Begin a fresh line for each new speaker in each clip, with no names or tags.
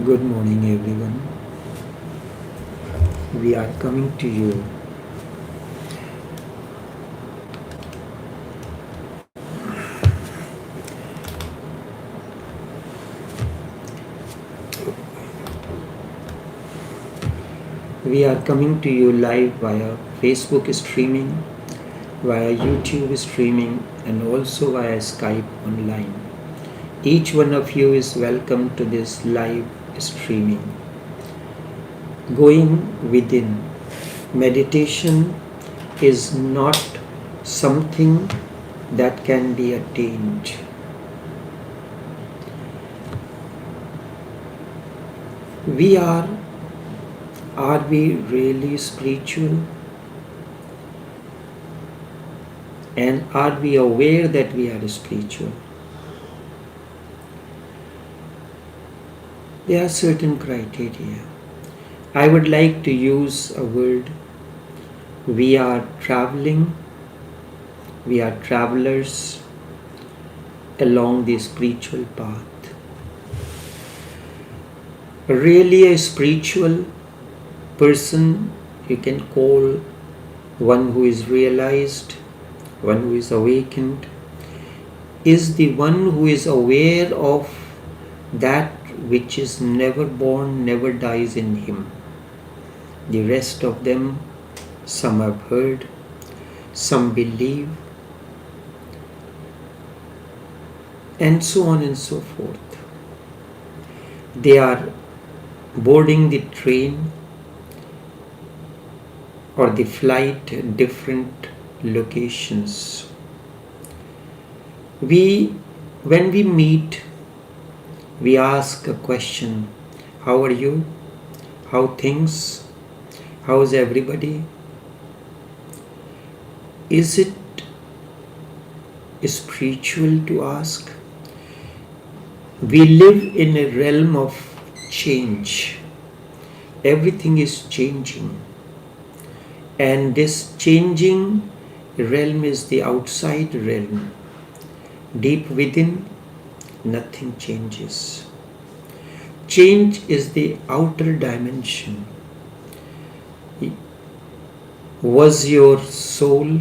Good morning, everyone. We are coming to you. We are coming to you live via Facebook streaming, via YouTube streaming, and also via Skype online. Each one of you is welcome to this live streaming. Going within. Meditation is not something that can be attained. We are we really spiritual? And are we aware that we are spiritual? There are certain criteria. I would like to use a word. We are traveling, we are travelers along the spiritual path. Really, a spiritual person you can call one who is realized, one who is awakened, is the one who is aware of that which is never born, never dies in him. The rest of them, some have heard, some believe, and so on and so forth. They are boarding the train or the flight at different locations. When we meet, we ask a question: how are you? How things? How's everybody? Is it spiritual to ask? We live in a realm of change. Everything is changing. And this changing realm is the outside realm. Deep within, nothing changes. Change is the outer dimension. Was your soul,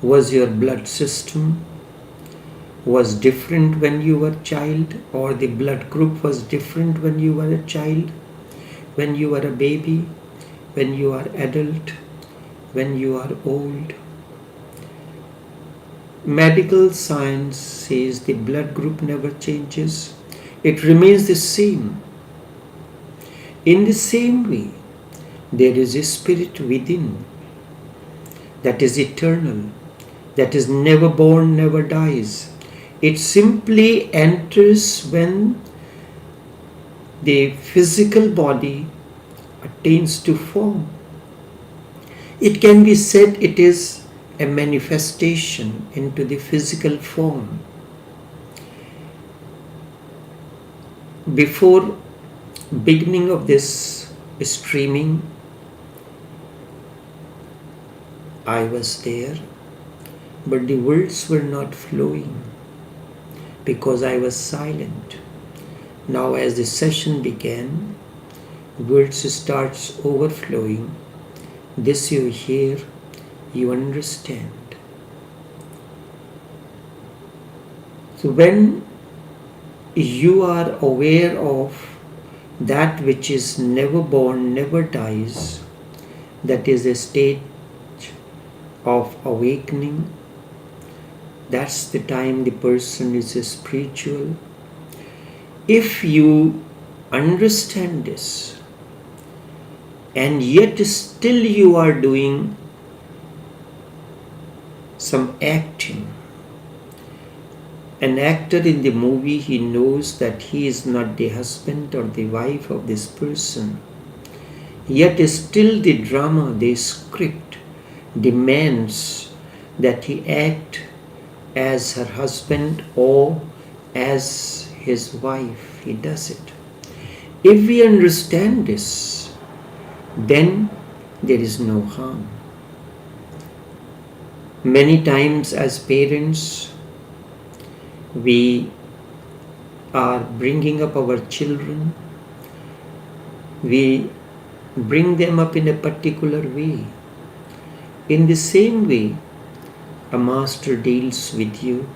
was your blood system was different when you were a child, or the blood group was different when you were a child, when you were a baby, when you are adult, when you are old? Medical science says the blood group never changes. It remains the same. In the same way, there is a spirit within that is eternal, that is never born, never dies. It simply enters when the physical body attains to form. It can be said it is a manifestation into the physical form. Before beginning of this streaming, I was there, but the words were not flowing because I was silent. Now as the session began, words starts overflowing. This you hear, you understand. So when you are aware of that which is never born, never dies, that is a state of awakening. That's the time the person is spiritual. If you understand this, and yet still you are doing some acting. An actor in the movie, he knows that he is not the husband or the wife of this person. Yet still the drama, the script demands that he act as her husband or as his wife. He does it. If we understand this, then there is no harm. Many times as parents, we are bringing up our children We bring them up in a particular way. In the same way, a master deals with you.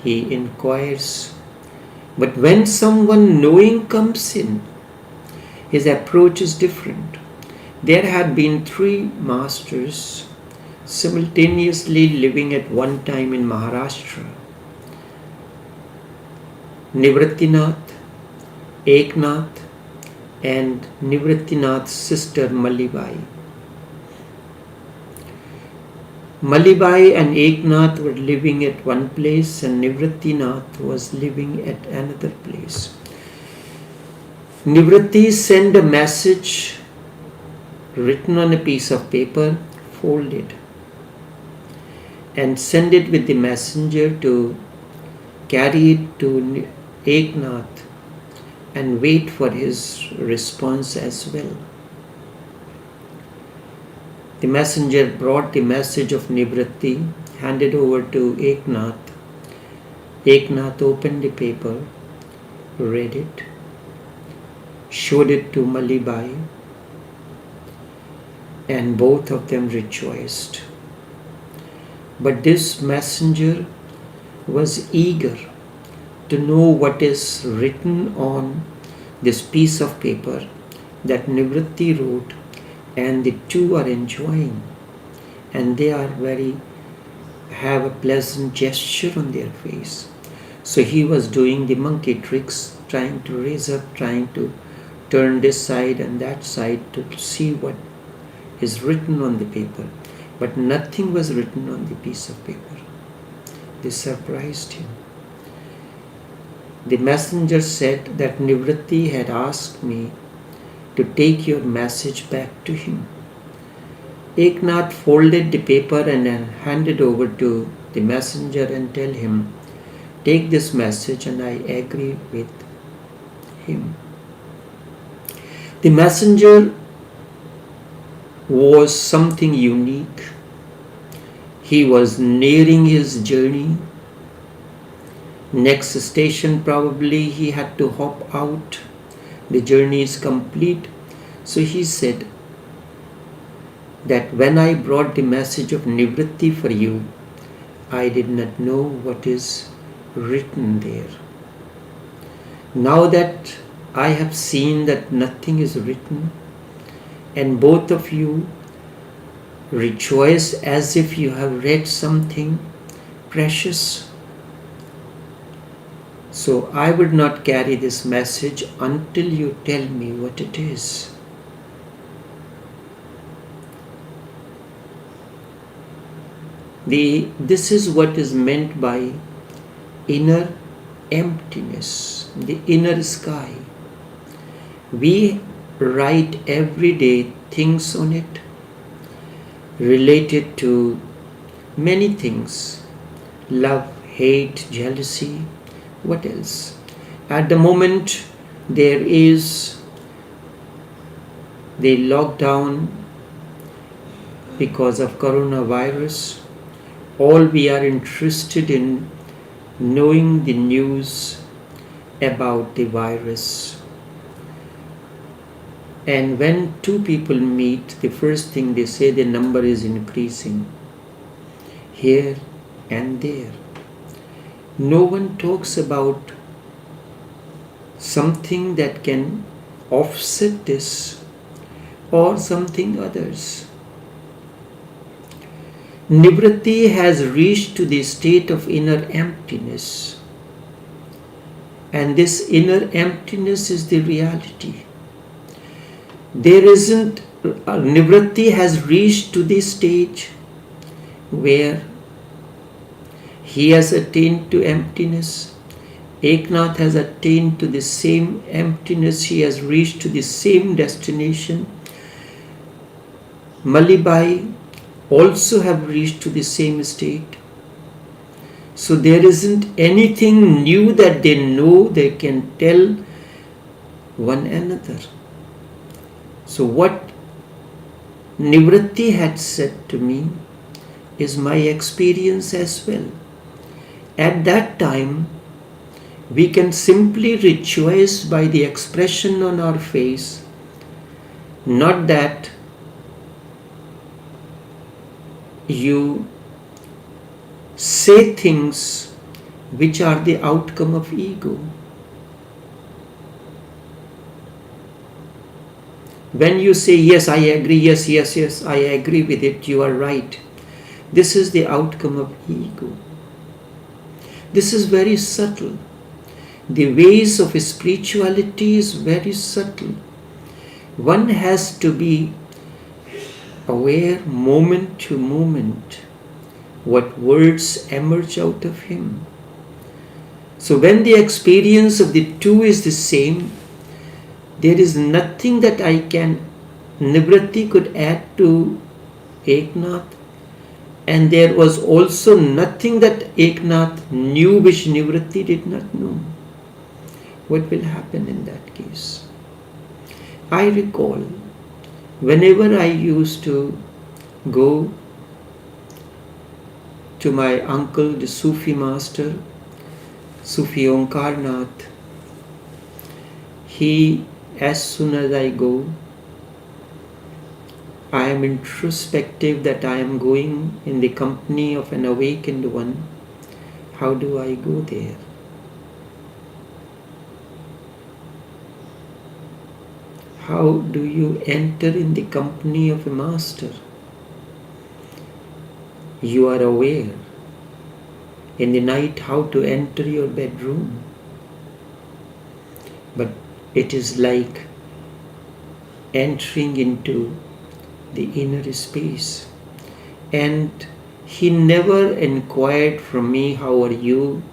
He inquires. But when someone knowing comes in, his approach is different. There had been 3 masters simultaneously living at one time in Maharashtra. Nivrittinath, Eknath, and Nivrittinath's sister Malibai. Malibai and Eknath were living at one place and Nivrittinath was living at another place. Nivritti sent a message written on a piece of paper, folded, and send it with the messenger to carry it to Eknath and wait for his response as well. The messenger brought the message of Nivritti, handed over to Eknath. Eknath opened the paper, read it, showed it to Malibai, and both of them rejoiced. But this messenger was eager to know what is written on this piece of paper that Nivritti wrote, and the two are enjoying, and they are have a pleasant gesture on their face. So he was doing the monkey tricks, trying to raise up, trying to turn this side and that side to see what is written on the paper. But nothing was written on the piece of paper. This surprised him. The messenger said that Nivritti had asked me to take your message back to him. Eknath folded the paper and handed over to the messenger and tell him, take this message and I agree with him. The messenger was something unique. He was nearing his journey. Next station probably he had to hop out. The journey is complete. So he said that when I brought the message of Nivritti for you, I did not know what is written there. Now that I have seen that nothing is written, and both of you rejoice as if you have read something precious, so I would not carry this message until you tell me what it is. This is what is meant by inner emptiness, the inner sky. We write every day things on it related to many things: love, hate, jealousy. What else? At the moment there is the lockdown because of coronavirus. All we are interested in knowing the news about the virus. And when two people meet, the first thing they say, the number is increasing here and there. No one talks about something that can offset this or something others. Nivritti has reached to the state of inner emptiness, and this inner emptiness is the reality. Nivritti has reached to the stage where he has attained to emptiness. Eknath has attained to the same emptiness. He has reached to the same destination. Malibai also have reached to the same state. So there isn't anything new that they know they can tell one another. So what Nivritti had said to me is my experience as well. At that time, We can simply rejoice by the expression on our face, not that you say things which are the outcome of ego. When you say, yes, I agree, yes, I agree with it, you are right. This is the outcome of ego. This is very subtle. The ways of spirituality is very subtle. One has to be aware moment to moment what words emerge out of him. So when the experience of the two is the same, there is nothing that Nivritti could add to Eknath, and there was also nothing that Eknath knew which Nivritti did not know. What will happen in that case? I recall whenever I used to go to my uncle, the Sufi master, Sufi Omkarnath, as soon as I go, I am introspective that I am going in the company of an awakened one. How do I go there? How do you enter in the company of a master? You are aware in the night how to enter your bedroom. But it is like entering into the inner space. And he never inquired from me, how are you?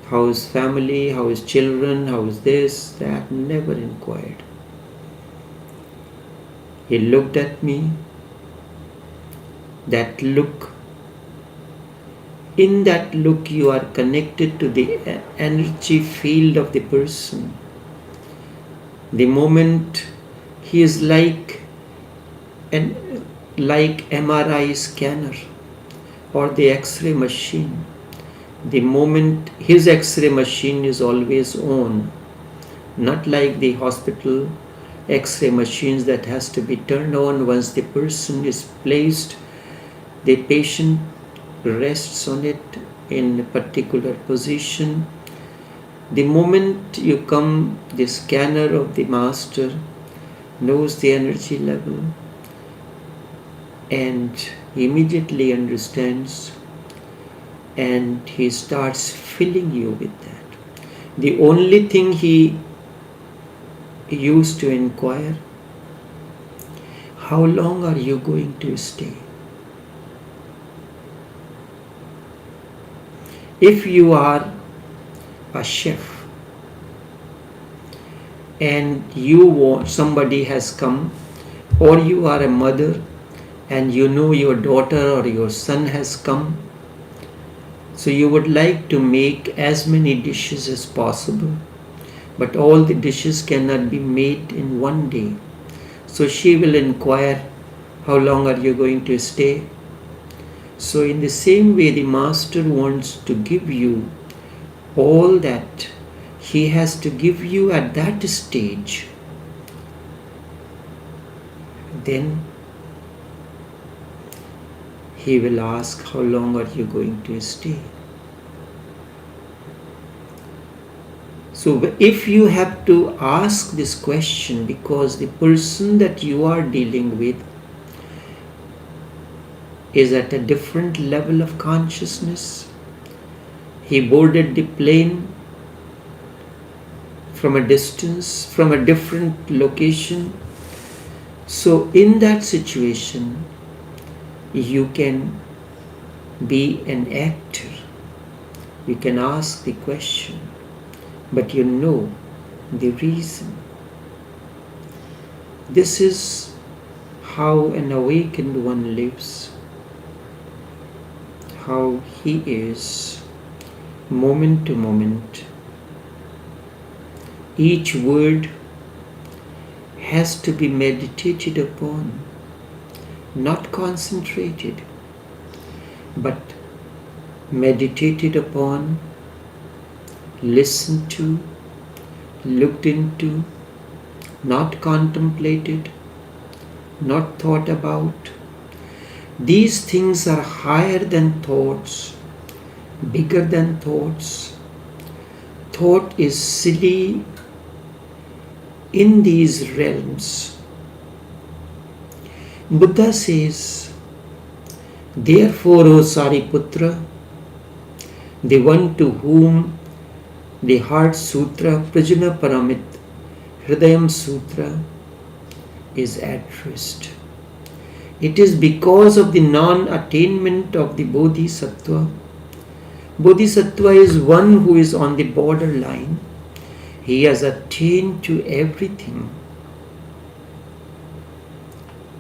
How is family? How is children? How is this? That never inquired. He looked at me. That look, in that look you are connected to the energy field of the person. The moment he is like MRI scanner or the X-ray machine. The moment his X-ray machine is always on, not like the hospital X-ray machines that has to be turned on once the person is placed. The patient rests on it in a particular position. The moment you come, the scanner of the master knows the energy level and immediately understands, and he starts filling you with that. The only thing he used to inquire, how long are you going to stay? If you are a chef and somebody has come, or you are a mother and you know your daughter or your son has come, so you would like to make as many dishes as possible, but all the dishes cannot be made in one day. So she will inquire, how long are you going to stay? So in the same way, the master wants to give you all that he has to give you at that stage. Then he will ask, how long are you going to stay? So if you have to ask this question, because the person that you are dealing with is at a different level of consciousness. He boarded the plane from a distance, from a different location. So in that situation, you can be an actor. You can ask the question, but you know the reason. This is how an awakened one lives, how he is moment to moment. Each word has to be meditated upon, not concentrated, but meditated upon listened to, looked into, not contemplated, not thought about. These things are higher than thoughts, bigger than thoughts. Thought is silly in these realms. Buddha says, therefore, O Sariputra, the one to whom the Heart Sutra, Prajna Paramit, Hridayam Sutra is addressed. It is because of the non-attainment of the Bodhisattva. Bodhisattva is one who is on the borderline. He has attained to everything.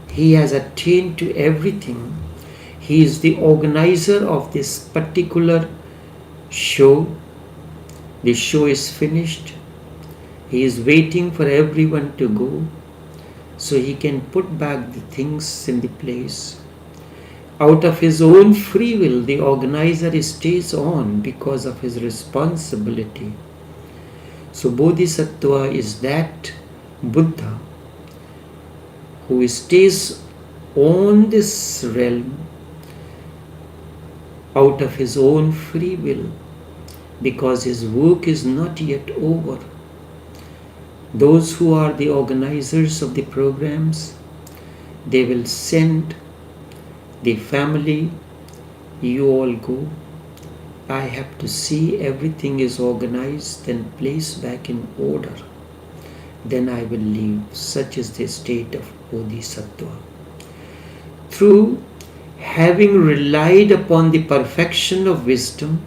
He has attained to everything. He is the organizer of this particular show. The show is finished. He is waiting for everyone to go so he can put back the things in the place. Out of his own free will, the organizer stays on because of his responsibility. So Bodhisattva is that Buddha who stays on this realm out of his own free will, because his work is not yet over. Those who are the organizers of the programs, they will send the family, you all go. I have to see everything is organized and placed back in order. Then I will leave. Such is the state of Bodhisattva. Through having relied upon the perfection of wisdom,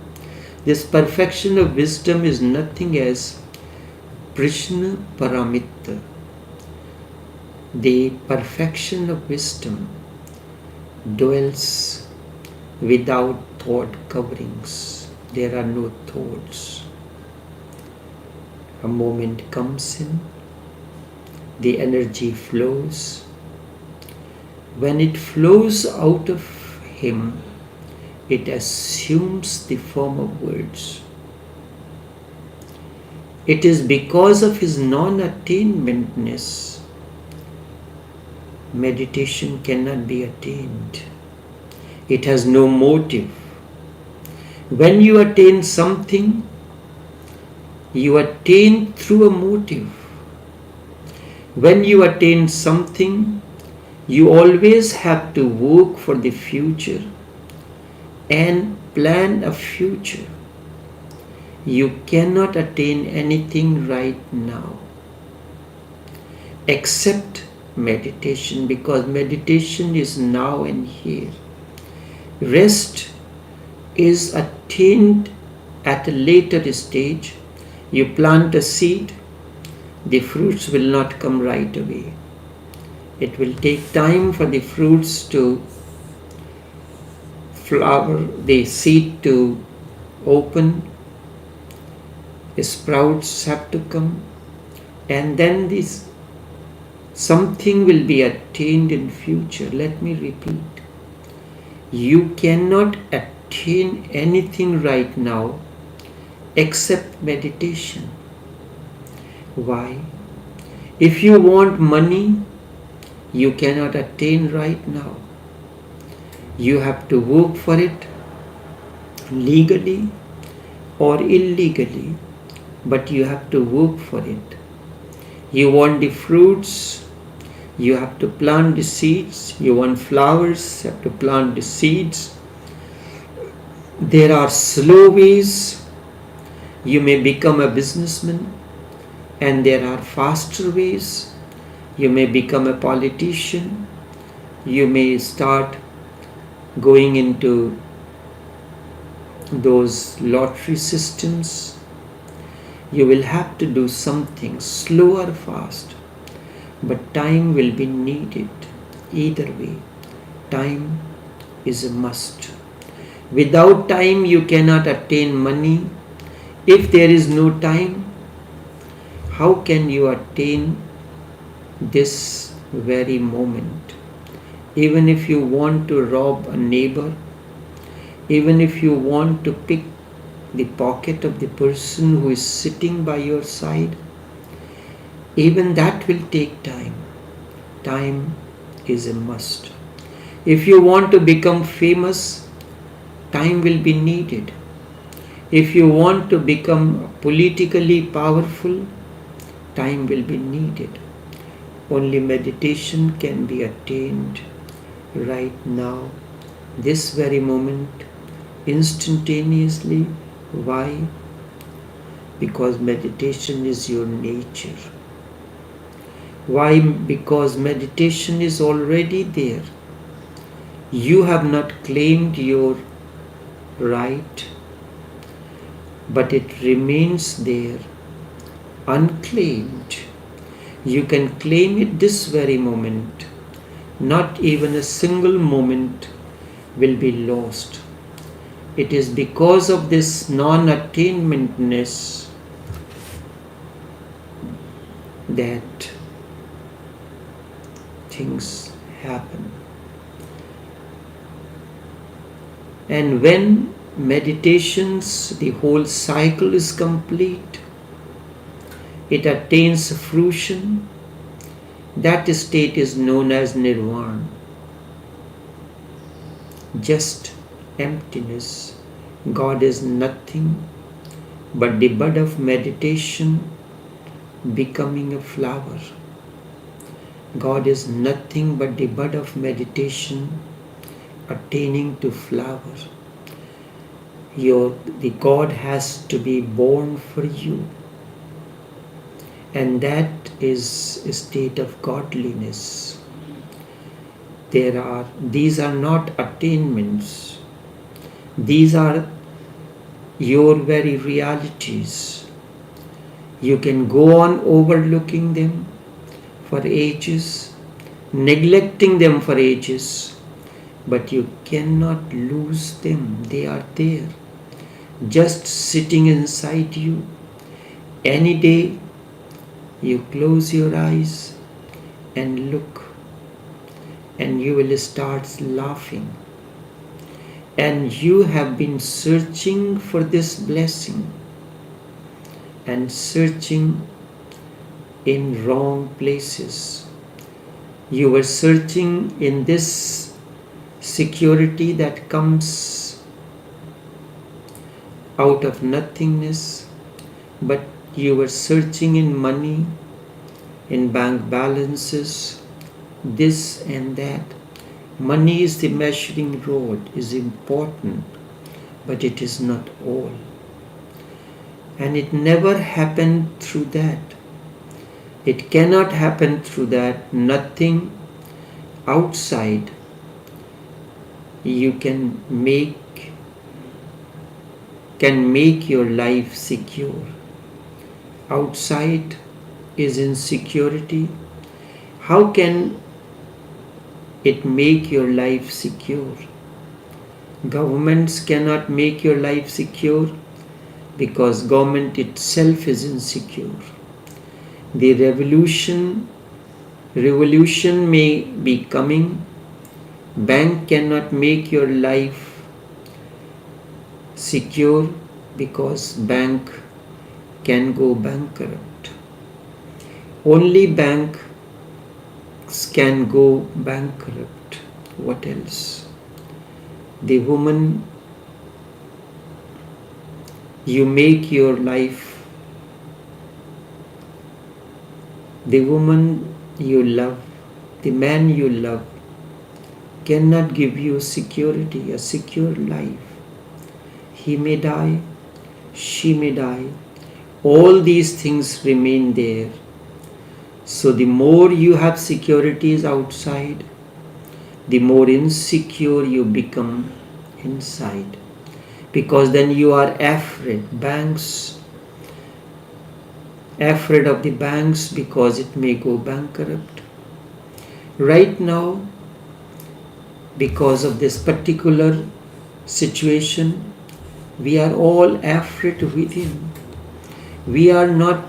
this perfection of wisdom is nothing as Prajna Paramita. The perfection of wisdom dwells without thought coverings. There are no thoughts. A moment comes in, the energy flows. When it flows out of him, it assumes the form of words. It is because of his non-attainmentness, meditation cannot be attained. It has no motive. When you attain something, you attain through a motive. When you attain something, you always have to work for the future and plan a future. You cannot attain anything right now except meditation, because meditation is now and here. Rest is attained at a later stage. You plant a seed, the fruits will not come right away. It will take time for the fruits to flower, the seed to open, sprouts have to come, and then this something will be attained in future. Let me repeat. You cannot attain anything right now except meditation. Why? If you want money, you cannot attain right now. You have to work for it legally or illegally, but you have to work for it. You want the fruits, you have to plant the seeds. You want flowers, you have to plant the seeds. There are slow ways. You may become a businessman, and there are faster ways. You may become a politician. You may start going into those lottery systems. You will have to do something slow or fast, but time will be needed. Either way, time is a must. Without time, you cannot attain money. If there is no time, how can you attain this very moment? Even if you want to rob a neighbor, even if you want to pick the pocket of the person who is sitting by your side, even that will take time. Time is a must. If you want to become famous, time will be needed. If you want to become politically powerful, time will be needed. Only meditation can be attained right now, this very moment, instantaneously. Why? Because meditation is your nature. Why? Because meditation is already there. You have not claimed your right, but it remains there, unclaimed. You can claim it this very moment. Not even a single moment will be lost. It is because of this non-attainmentness that things happen. And when meditations, the whole cycle is complete, it attains fruition. That state is known as nirvana. Just emptiness. God is nothing but the bud of meditation becoming a flower. God is nothing but the bud of meditation attaining to flower. The God has to be born for you. And that is a state of godliness. These are not attainments. These are your very realities. You can go on overlooking them for ages, neglecting them for ages, but you cannot lose them. They are there, just sitting inside you. Any day you close your eyes and look, and you will start laughing. And you have been searching for this blessing and searching in wrong places. You were searching in this security that comes out of nothingness, but you were searching in money, in bank balances, this and that. Money is the measuring rod, is important, but it is not all. And it never happened through that. It cannot happen through that. Nothing outside you can make your life secure. Outside is insecurity. How can it make your life secure? Governments cannot make your life secure because government itself is insecure. The revolution may be coming. Bank cannot make your life secure because bank can go bankrupt. Only banks can go bankrupt. What else? The woman you make your life, the woman you love, the man you love cannot give you security, a secure life. He may die, she may die. All these things remain there. So the more you have securities outside, the more insecure you become inside. Because then you are afraid. Afraid of the banks because it may go bankrupt. Right now, because of this particular situation, we are all afraid within. We are not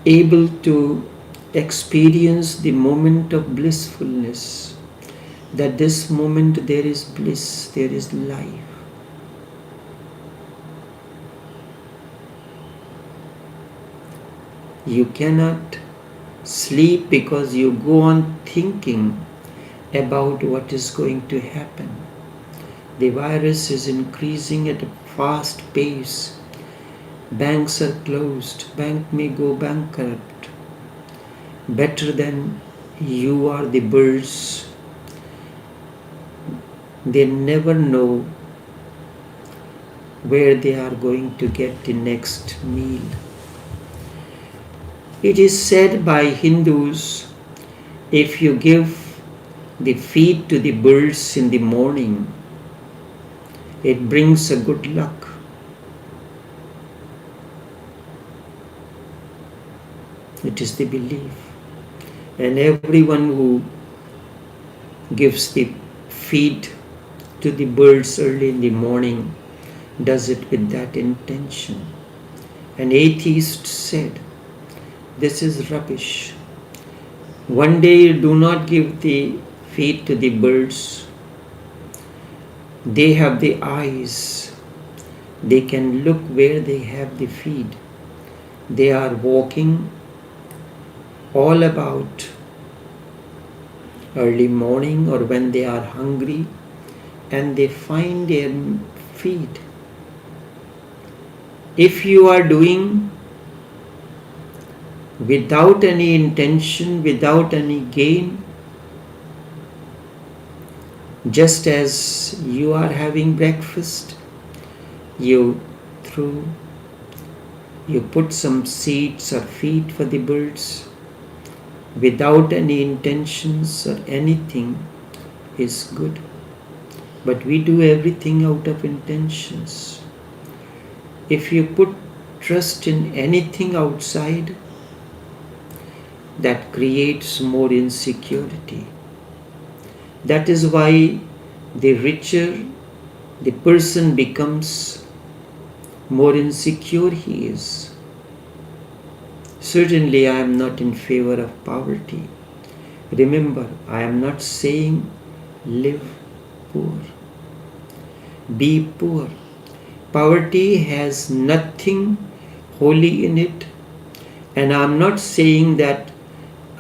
able to experience the moment of blissfulness, that this moment there is bliss, there is life. You cannot sleep because you go on thinking about what is going to happen. The virus is increasing at a fast pace. Banks are closed. Bank may go bankrupt. Better than you are the birds. They never know where they are going to get the next meal. It is said by Hindus, if you give the feed to the birds in the morning, it brings a good luck. It is the belief. And everyone who gives the feed to the birds early in the morning does it with that intention. An atheist said, this is rubbish. One day do not give the feed to the birds. They have the eyes. They can look where they have the feed. They are walking all about early morning or when they are hungry, and they find their feed. If you are doing without any intention, without any gain, just as you are having breakfast, you put some seeds or feed for the birds, without any intentions or anything, is good. But we do everything out of intentions. If you put trust in anything outside, that creates more insecurity. That is why the richer the person becomes, more insecure he is. Certainly I am not in favor of poverty. Remember, I am not saying live poor. Be poor. Poverty has nothing holy in it, and I am not saying that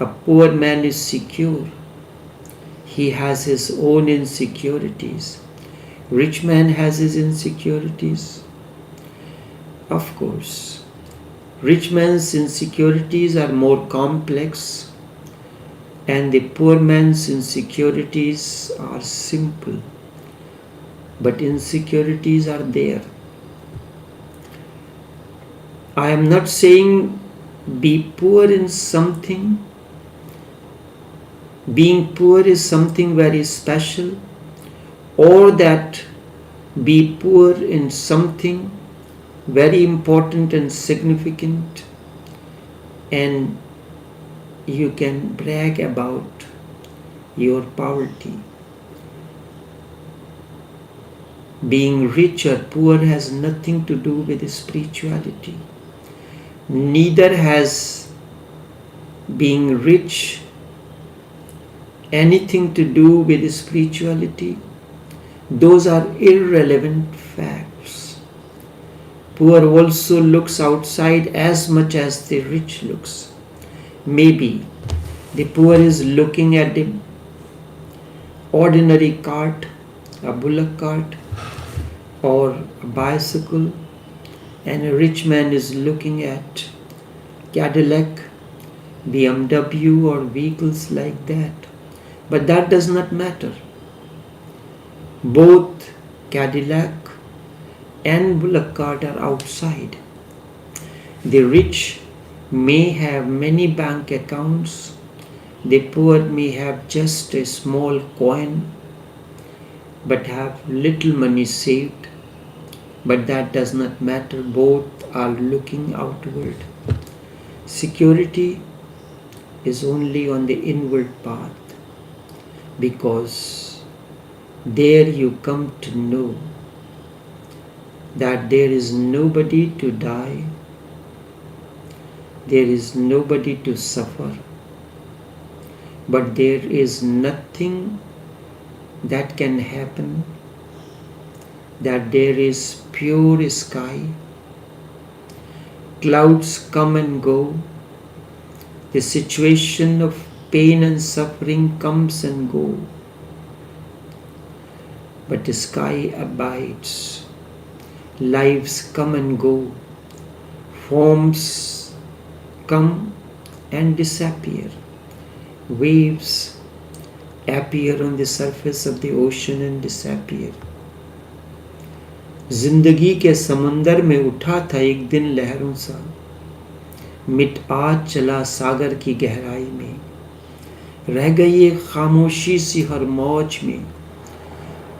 a poor man is secure. He has his own insecurities. Rich man has his insecurities. Of course, rich man's insecurities are more complex, and the poor man's insecurities are simple. But insecurities are there. I am not saying be poor in something. Being poor is something very special, or that be poor in something very important and significant, and you can brag about your poverty. Being rich or poor has nothing to do with spirituality. Neither has being rich anything to do with spirituality. Those are irrelevant facts. Poor also looks outside as much as the rich looks. Maybe the poor is looking at the ordinary cart, a bullock cart, or a bicycle, and a rich man is looking at Cadillac, BMW, or vehicles like that. But that does not matter. Both Cadillac and bullock cart are outside. The rich may have many bank accounts. The poor may have just a small coin, but have little money saved. But that does not matter. Both are looking outward. Security is only on the inward path, because there you come to know that there is nobody to die, there is nobody to suffer, but there is nothing that can happen, that there is pure sky, clouds come and go, The situation of pain and suffering comes and goes, but the sky abides. Lives come and go, forms come and disappear, waves appear on the surface of the ocean and disappear. जिंदगी के समंदर में उठा था एक दिन लहरों सा, मिट आज चला सागर की गहराई में, रह गई एक खामोशी सी हर मौज में,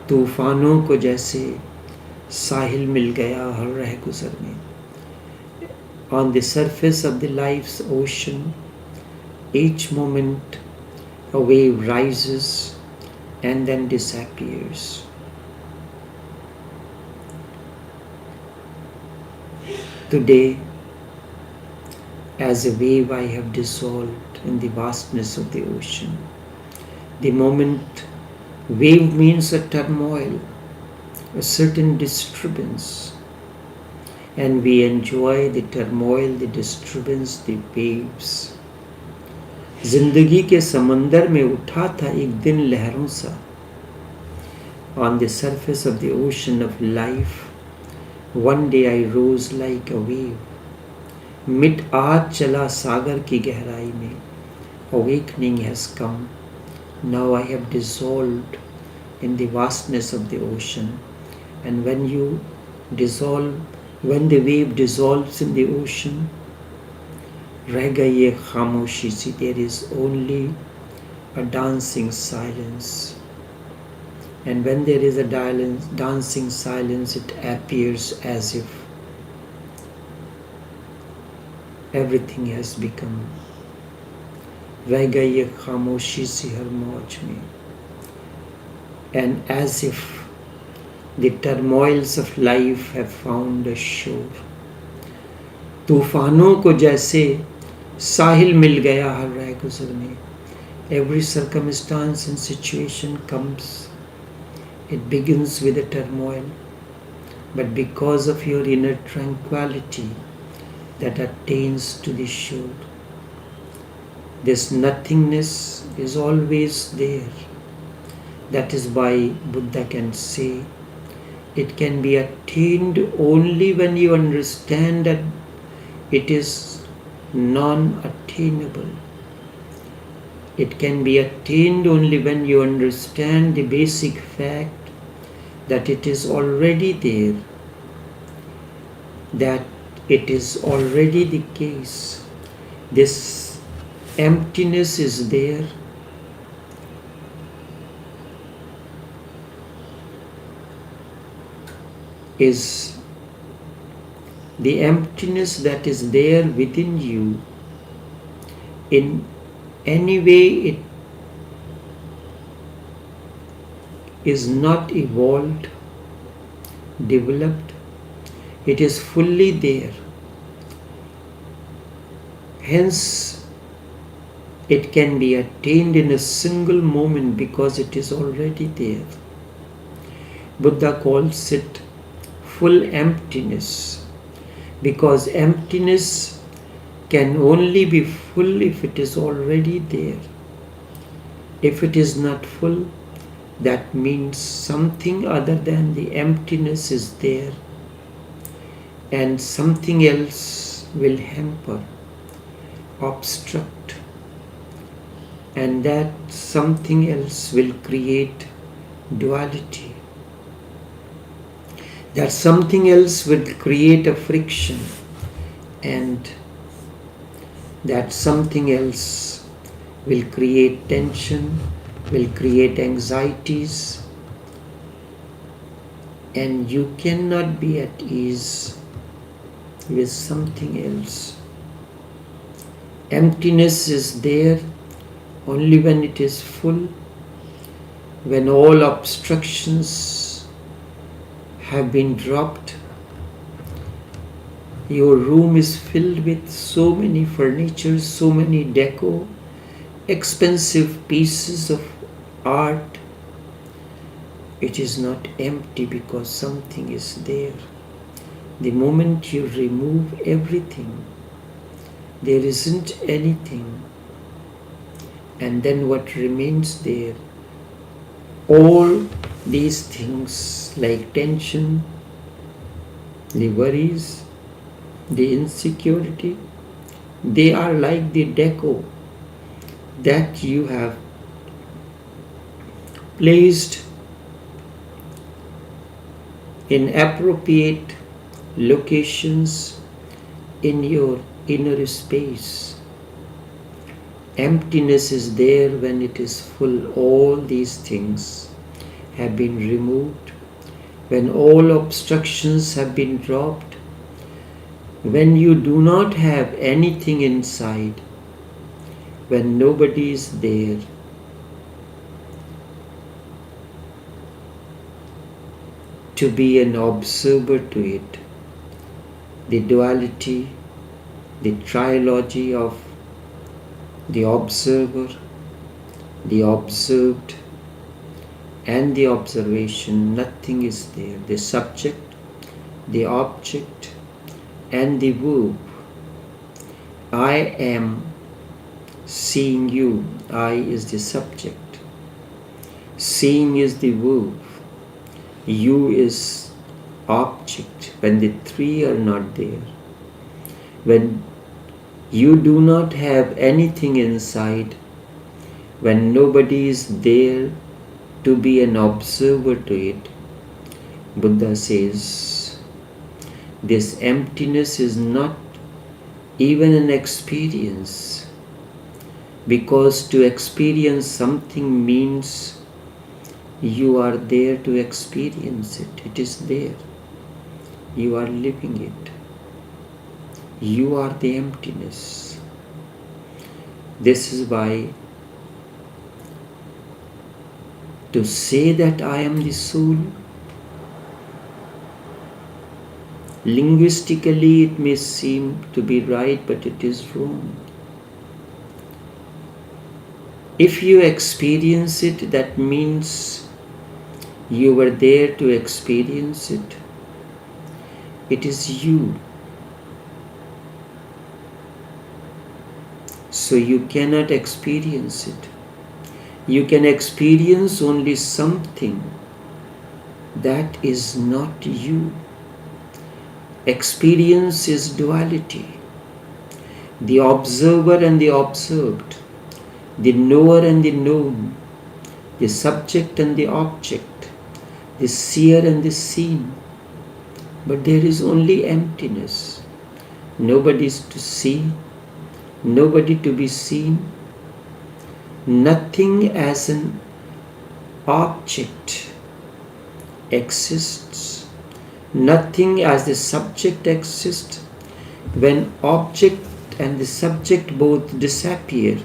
तूफानों को जैसे साहिल मिल गया हर रह गुजर में. On the surface of the life's ocean, each moment a wave rises and then disappears. Today, as a wave I have dissolved in the vastness of the ocean. The moment wave means a turmoil, a certain disturbance, and we enjoy the turmoil, the disturbance, the waves. जिंदगी के समंदर में उठा था एक दिन लहरों सा. On the surface of the ocean of life, one day I rose like a wave. मिट आज चला सागर की गहराई में. Awakening has come. Now I have dissolved in the vastness of the ocean. And when you dissolve, when the wave dissolves in the ocean, रह गई एक खामोशी सी. There is only a dancing silence. And when there is a dancing silence, it appears as if everything has become. रह गई एक खामोशी सी हर मौज में. And as if the turmoils of life have found a shore. तूफानों को जैसे साहिल मिल गया हर राह गुजर में. Every circumstance and situation comes. It begins with a turmoil, but because of your inner tranquility that attains to the shore, this nothingness is always there. That is why Buddha can say it can be attained only when you understand that it is non-attainable. It can be attained only when you understand the basic fact that it is already there, that it is already the case. This emptiness is there. Is the emptiness that is there within you. In any way it is not evolved, developed, it is fully there. Hence, it can be attained in a single moment because it is already there. Buddha calls it full emptiness, because emptiness can only be full if it is already there. If it is not full, that means something other than the emptiness is there, and something else will hamper, obstruct, and that something else will create duality. That something else will create a friction, and that something else will create tension, will create anxieties, and you cannot be at ease with something else. Emptiness is there only when it is full, when all obstructions have been dropped. Your room is filled with so many furniture, so many deco, expensive pieces of art. It is not empty because something is there. The moment you remove everything, There isn't anything. And then what remains there? All these things like tension, the worries, the insecurity, they are like the deco that you have placed in appropriate locations in your inner space. Emptiness is there when it is full. All these things have been removed. When all obstructions have been dropped, when you do not have anything inside, when nobody is there, to be an observer to it, the duality, the trilogy of the observer, the observed, and the observation, nothing is there. The subject, the object, and the verb. I am seeing you. I is the subject. Seeing is the verb. You is object. When the three are not there, when you do not have anything inside, when nobody is there to be an observer to it, Buddha says, this emptiness is not even an experience, because to experience something means you are there to experience it. It is there. You are living it. You are the emptiness. This is why to say that I am the soul, linguistically it may seem to be right, but it is wrong. If you experience it, that means you were there to experience it. It is you. So you cannot experience it. You can experience only something that is not you. Experience is duality. The observer and the observed, the knower and the known, the subject and the object, the seer and the seen. But there is only emptiness. Nobody is to see, nobody to be seen. Nothing as an object exists. Nothing as the subject exists. When object and the subject both disappear,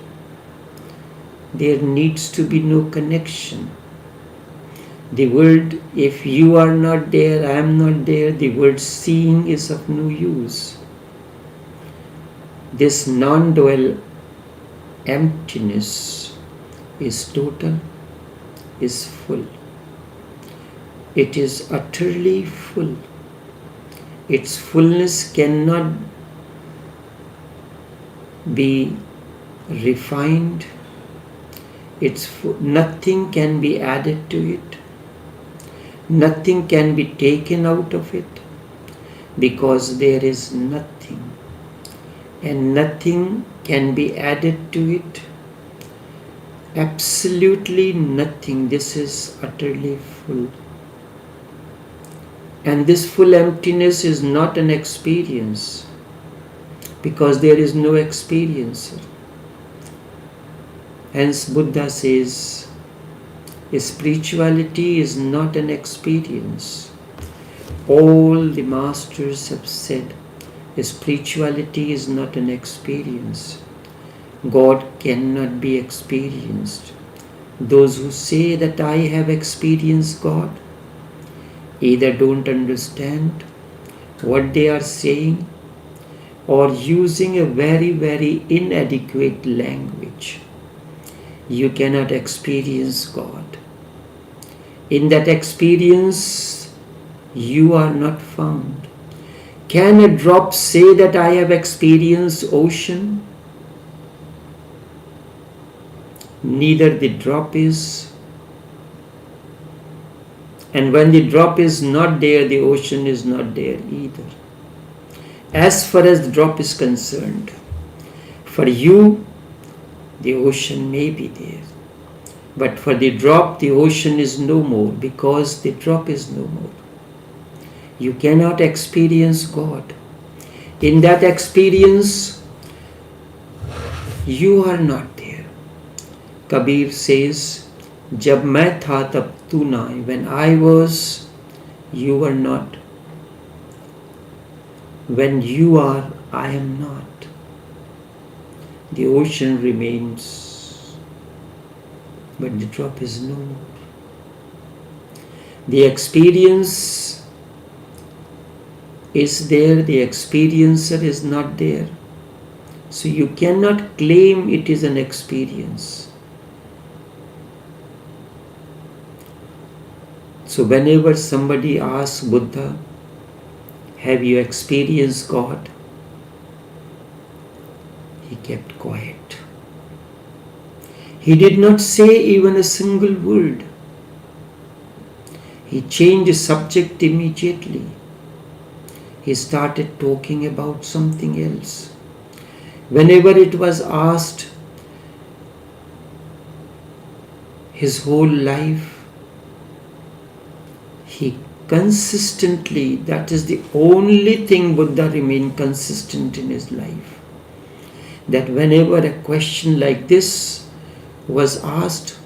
there needs to be no connection. The word, if you are not there, I am not there, the word seeing is of no use. This non-dual emptiness is total, is full. It is utterly full. Its fullness cannot be refined. Nothing can be added to it. Nothing can be taken out of it, because there is nothing, and nothing can be added to it. Absolutely nothing. This is utterly full. And this full emptiness is not an experience, because there is no experiencer. Hence Buddha says, spirituality is not an experience. All the masters have said, spirituality is not an experience. God cannot be experienced. Those who say that I have experienced God either don't understand what they are saying, or using a very, very inadequate language. You cannot experience God. In that experience, you are not found. Can a drop say that I have experienced ocean? Neither the drop is. And when the drop is not there, the ocean is not there either. As far as the drop is concerned, for you, the ocean may be there. But for the drop, the ocean is no more, because the drop is no more. You cannot experience God. In that experience, you are not there. Kabir says, Jab main tha tab tu na hai. When I was, you were not. When you are, I am not. The ocean remains, but the drop is no more. The experience is there, the experiencer is not there. So you cannot claim it is an experience. So whenever somebody asks Buddha, have you experienced God? He kept quiet. He did not say even a single word. He changed the subject immediately. He started talking about something else. Whenever it was asked, his whole life, he consistently, that is the only thing Buddha remained consistent in his life. That whenever a question like this was asked,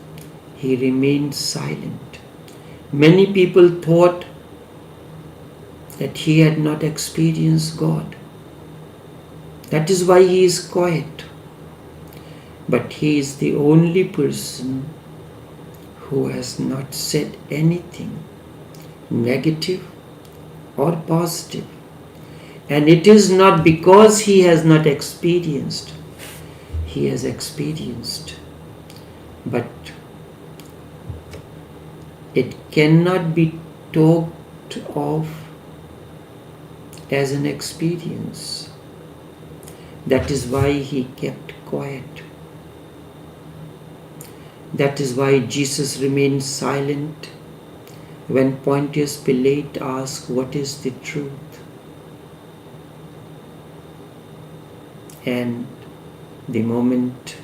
he remained silent. Many people thought that he had not experienced God. That is why he is quiet. But he is the only person who has not said anything negative or positive. And it is not because he has not experienced. He has experienced. But it cannot be talked of as an experience. That is why he kept quiet. That is why Jesus remained silent when Pontius Pilate asked, what is the truth? And the moment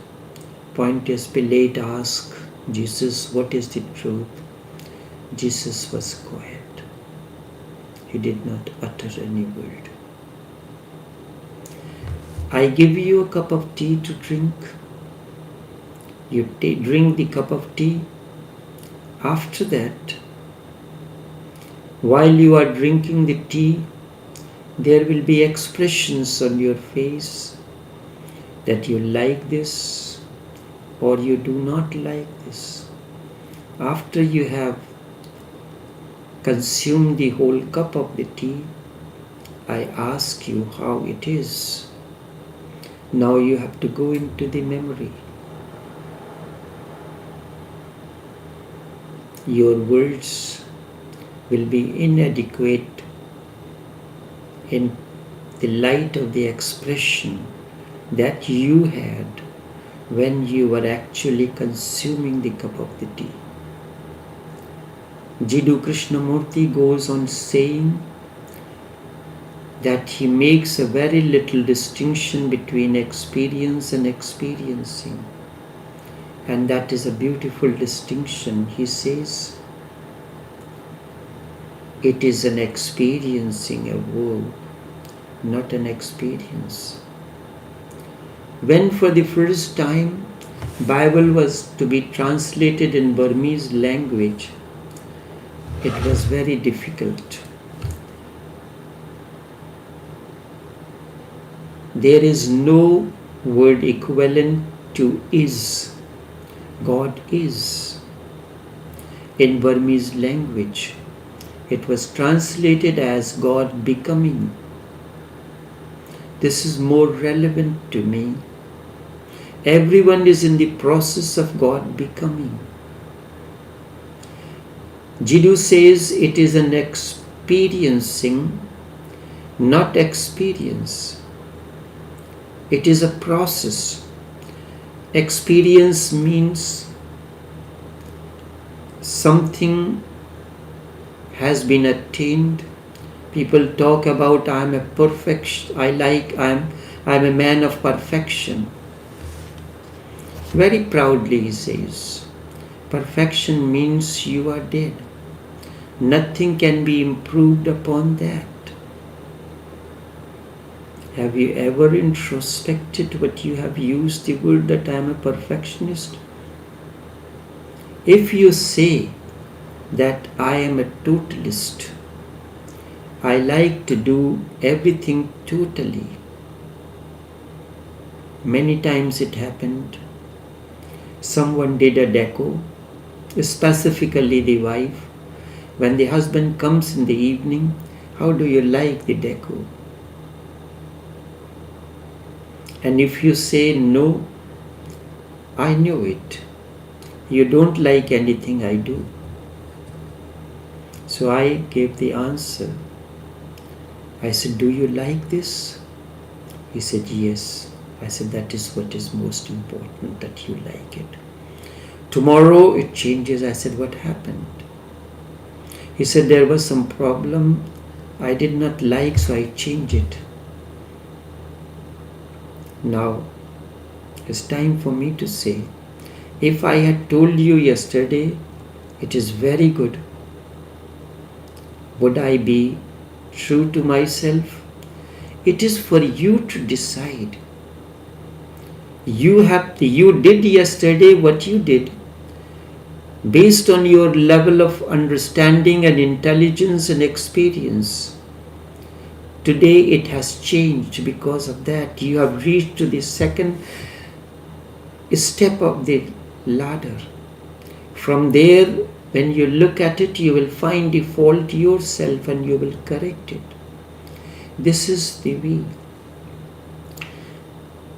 Pontius Pilate asked Jesus, what is the truth? Jesus was quiet. He did not utter any word. I give you a cup of tea to drink. You drink the cup of tea. After that, while you are drinking the tea, there will be expressions on your face that you like this or you do not like this. After you have consumed the whole cup of the tea, I ask you how it is. Now you have to go into the memory. Your words will be inadequate in the light of the expression that you had when you were actually consuming the cup of the tea. Jiddu Krishnamurti goes on saying that he makes a very little distinction between experience and experiencing. And that is a beautiful distinction. He says, it is an experiencing a verb, not an experience. When for the first time Bible was to be translated in Burmese language, it was very difficult. There is no word equivalent to is. God is. In Burmese language, it was translated as God becoming. This is more relevant to me. Everyone is in the process of God becoming. Jiddu says it is an experiencing not experience. It is a process. Experience means something has been attained. People talk about I'm a man of perfection. Very proudly he says, perfection means you are dead. Nothing can be improved upon that. Have you ever introspected what you have used the word that I am a perfectionist? If you say that I am a totalist, I like to do everything totally. Many times it happened. Someone did a deco, specifically the wife. When the husband comes in the evening, how do you like the deco? And if you say no, I know it. You don't like anything I do. So I gave the answer. I said, do you like this? He said, yes. I said, that is what is most important, that you like it. Tomorrow it changes. I said, what happened? He said, there was some problem I did not like, so I changed it. Now, it's time for me to say, if I had told you yesterday, it is very good, would I be true to myself? It is for you to decide. You did yesterday what you did based on your level of understanding and intelligence and experience. Today it has changed because of that. You have reached to the second step of the ladder. From there, when you look at it, you will find the fault yourself and you will correct it. This is the way.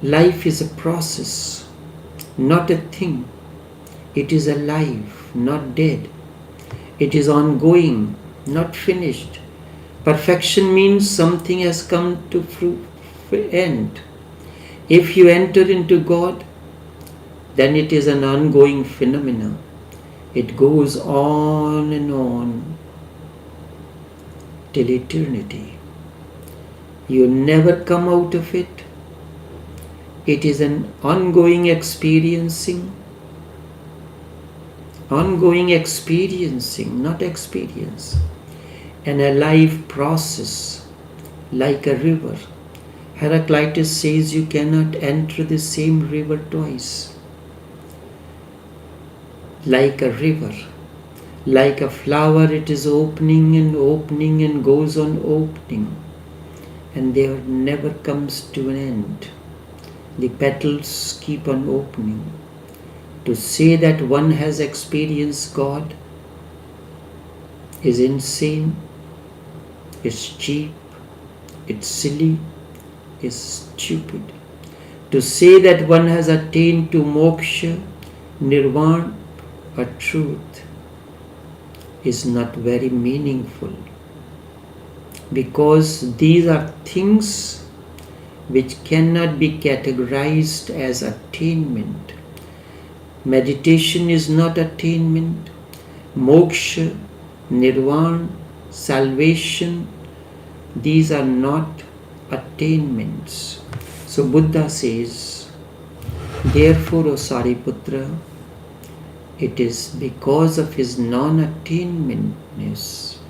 Life is a process, not a thing. It is alive, not dead. It is ongoing, not finished. Perfection means something has come to end. If you enter into God, then it is an ongoing phenomenon. It goes on and on till eternity. You never come out of it. It is an ongoing experiencing, not experience. An alive process, like a river. Heraclitus says you cannot enter the same river twice. Like a river, like a flower, it is opening and goes on opening, and there never comes to an end. The petals keep on opening. To say that one has experienced God is insane, it's cheap, it's silly, it's stupid. To say that one has attained to moksha, nirvana, or truth is not very meaningful, because these are things which cannot be categorized as attainment. Meditation is not attainment. Moksha, nirvana, salvation, these are not attainments. So Buddha says, therefore, O Sariputra, it is because of his non-attainmentness.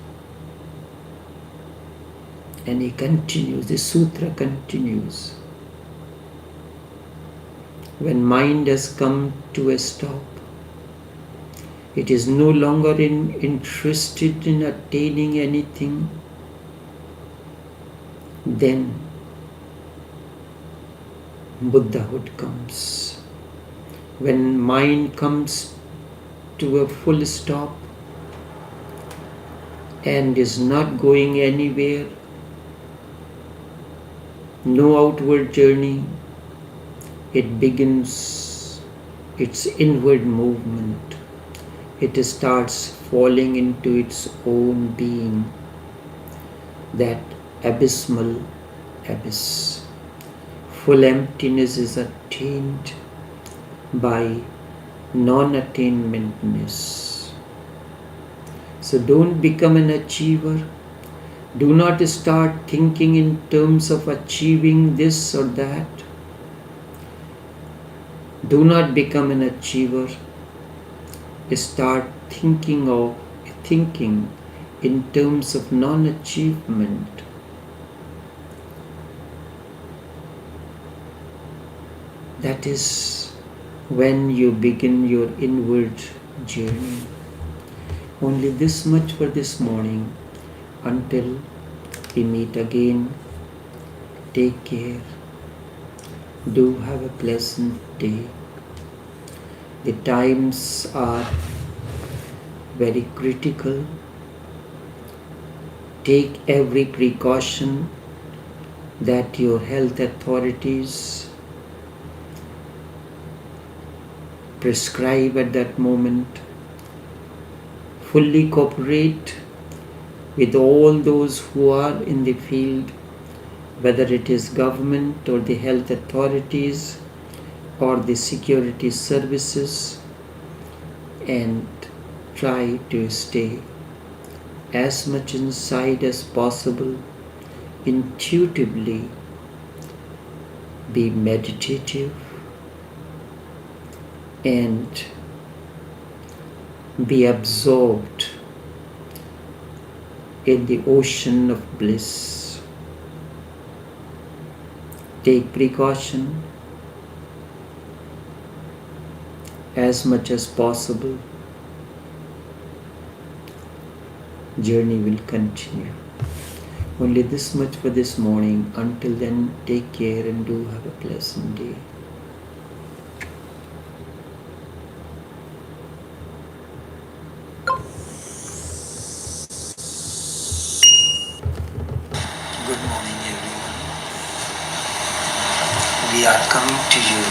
And he continues, the sutra continues. When mind has come to a stop, it is no longer interested in attaining anything, then Buddhahood comes. When mind comes to a full stop and is not going anywhere, no outward journey, it begins its inward movement. It starts falling into its own being. That abysmal abyss. Full emptiness is attained by non-attainmentness. So don't become an achiever. Do not start thinking in terms of achieving this or that. Do not become an achiever. Start thinking in terms of non-achievement. That is when you begin your inward journey. Only this much for this morning. Until we meet again, take care. Do have a pleasant day. The times are very critical. Take every precaution that your health authorities prescribe at that moment. Fully cooperate with all those who are in the field, whether it is government or the health authorities or the security services, and try to stay as much inside as possible. Intuitively be meditative and be absorbed in the ocean of bliss. Take precaution as much as possible. Journey will continue. Only this much for this morning. Until then, take care and do have a pleasant day. Good morning, everyone. We are coming to you